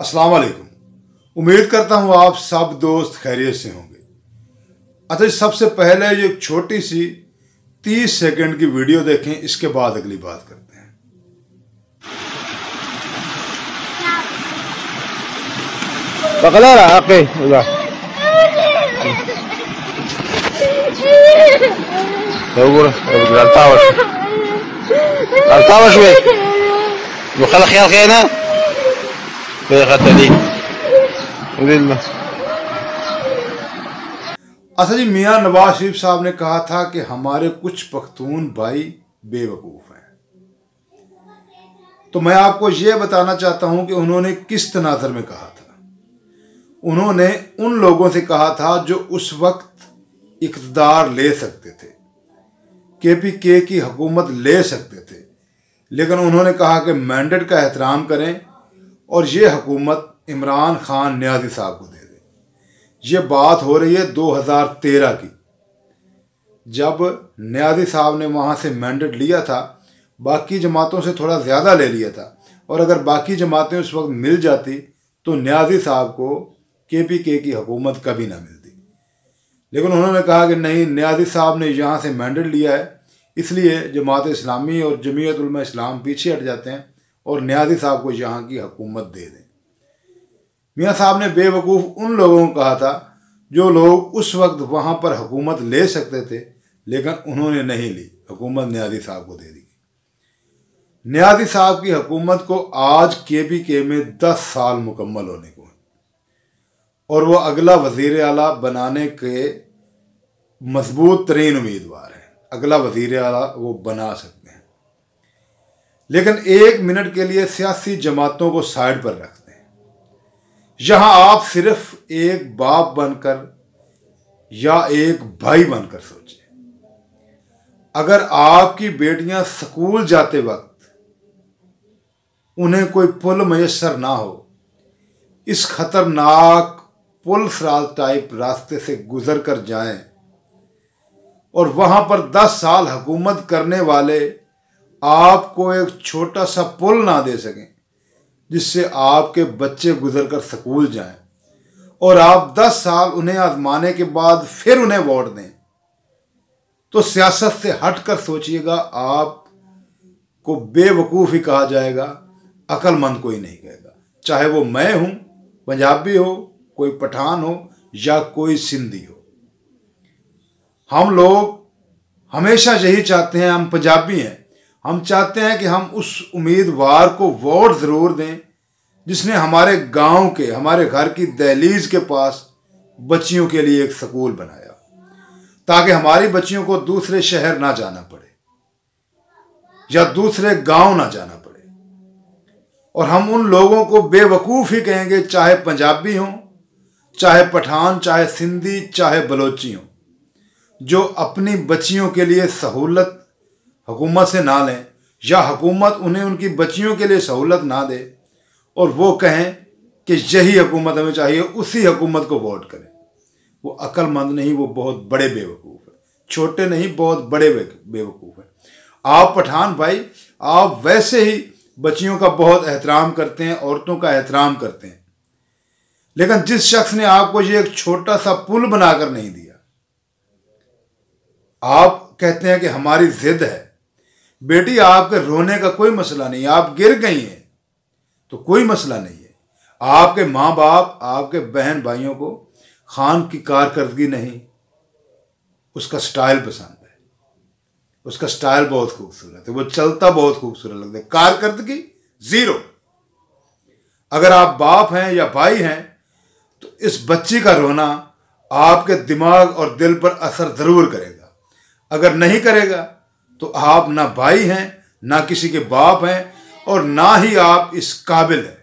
अस्सलाम वालेकुम। उम्मीद करता हूँ आप सब दोस्त खैरियत से होंगे। अच्छा, सबसे पहले ये एक छोटी सी 30 सेकंड की वीडियो देखें, इसके बाद अगली बात करते हैं। अच्छा जी, मियाँ नवाज शरीफ साहब ने कहा था कि हमारे कुछ पख्तून भाई बेवकूफ़ हैं। तो मैं आपको ये बताना चाहता हूं कि उन्होंने किस तनाज़र में कहा था। उन्होंने उन लोगों से कहा था जो उस वक्त इक़्तिदार ले सकते थे, KPK की हुकूमत ले सकते थे, लेकिन उन्होंने कहा कि मैंडेट का एहतराम करें और ये हुकूमत इमरान खान न्याज़ी साहब को दे दें। ये बात हो रही है 2013 की, जब न्याज़ी साहब ने वहाँ से मैंडेट लिया था, बाकी जमातों से थोड़ा ज़्यादा ले लिया था, और अगर बाकी जमातें उस वक्त मिल जाती तो न्याज़ी साहब को KPK की हुकूमत कभी ना मिलती। लेकिन उन्होंने कहा कि नहीं, न्याज़ी साहब ने यहाँ से मैंडेट लिया है, इसलिए जमात इस्लामी और जमीयत उलमा इस्लाम पीछे हट जाते हैं और न्याज़ी साहब को यहाँ की हुकूमत दे दें। मियाँ साहब ने बेवकूफ़ उन लोगों को कहा था जो लोग उस वक्त वहाँ पर हुकूमत ले सकते थे, लेकिन उन्होंने नहीं ली, हुकूमत न्याज़ी साहब को दे दी। न्याज़ी साहब की हुकूमत को आज KPK में 10 साल मुकम्मल होने को हैं और वो अगला वज़ीर आला बनाने के मजबूत तरीन उम्मीदवार हैं। अगला वज़ीर आला वो बना सकते हैं, लेकिन 1 मिनट के लिए सियासी जमातों को साइड पर रखते हैं। यहाँ आप सिर्फ एक बाप बनकर या एक भाई बनकर सोचें। अगर आपकी बेटियां स्कूल जाते वक्त उन्हें कोई पुल मयसर ना हो, इस खतरनाक पुल सराज टाइप रास्ते से गुजर कर जाएं और वहां पर 10 साल हुकूमत करने वाले आपको एक छोटा सा पुल ना दे सकें जिससे आपके बच्चे गुजर कर स्कूल जाएं, और आप 10 साल उन्हें आजमाने के बाद फिर उन्हें वोट दें, तो सियासत से हटकर सोचिएगा, आपको बेवकूफ़ ही कहा जाएगा, अक्लमंद कोई नहीं कहेगा। चाहे वो मैं हूं, पंजाबी हो, कोई पठान हो या कोई सिंधी हो। हम लोग हमेशा यही चाहते हैं, हम पंजाबी हैं, हम चाहते हैं कि हम उस उम्मीदवार को वोट ज़रूर दें जिसने हमारे गांव के, हमारे घर की दहलीज के पास बच्चियों के लिए एक स्कूल बनाया, ताकि हमारी बच्चियों को दूसरे शहर ना जाना पड़े या दूसरे गांव ना जाना पड़े। और हम उन लोगों को बेवकूफ़ ही कहेंगे, चाहे पंजाबी हों, चाहे पठान, चाहे सिंधी, चाहे बलोची हों, जो अपनी बच्चियों के लिए सहूलत हुकूमत से ना लें या हुकूमत उन्हें उनकी बच्चियों के लिए सहूलत ना दे और वो कहें कि यही हुकूमत हमें चाहिए, उसी हुकूमत को वोट करें। वो अक्लमंद नहीं, वो बहुत बड़े बेवकूफ़ है। छोटे नहीं, बहुत बड़े बेवकूफ़ है। आप पठान भाई, आप वैसे ही बच्चियों का बहुत एहतराम करते हैं, औरतों का एहतराम करते हैं, लेकिन जिस शख्स ने आपको ये एक छोटा सा पुल बनाकर नहीं दिया, आप कहते हैं कि हमारी जिद है। बेटी, आपके रोने का कोई मसला नहीं, आप गिर गई हैं तो कोई मसला नहीं है। आपके माँ बाप, आपके बहन भाइयों को खान की कारकर्दगी नहीं, उसका स्टाइल पसंद है, उसका स्टाइल बहुत खूबसूरत है, वो चलता बहुत खूबसूरत लगता है, कारकर्दगी ज़ीरो। अगर आप बाप हैं या भाई हैं तो इस बच्ची का रोना आपके दिमाग और दिल पर असर ज़रूर करेगा। अगर नहीं करेगा तो आप ना भाई हैं, ना किसी के बाप हैं, और ना ही आप इस काबिल हैं।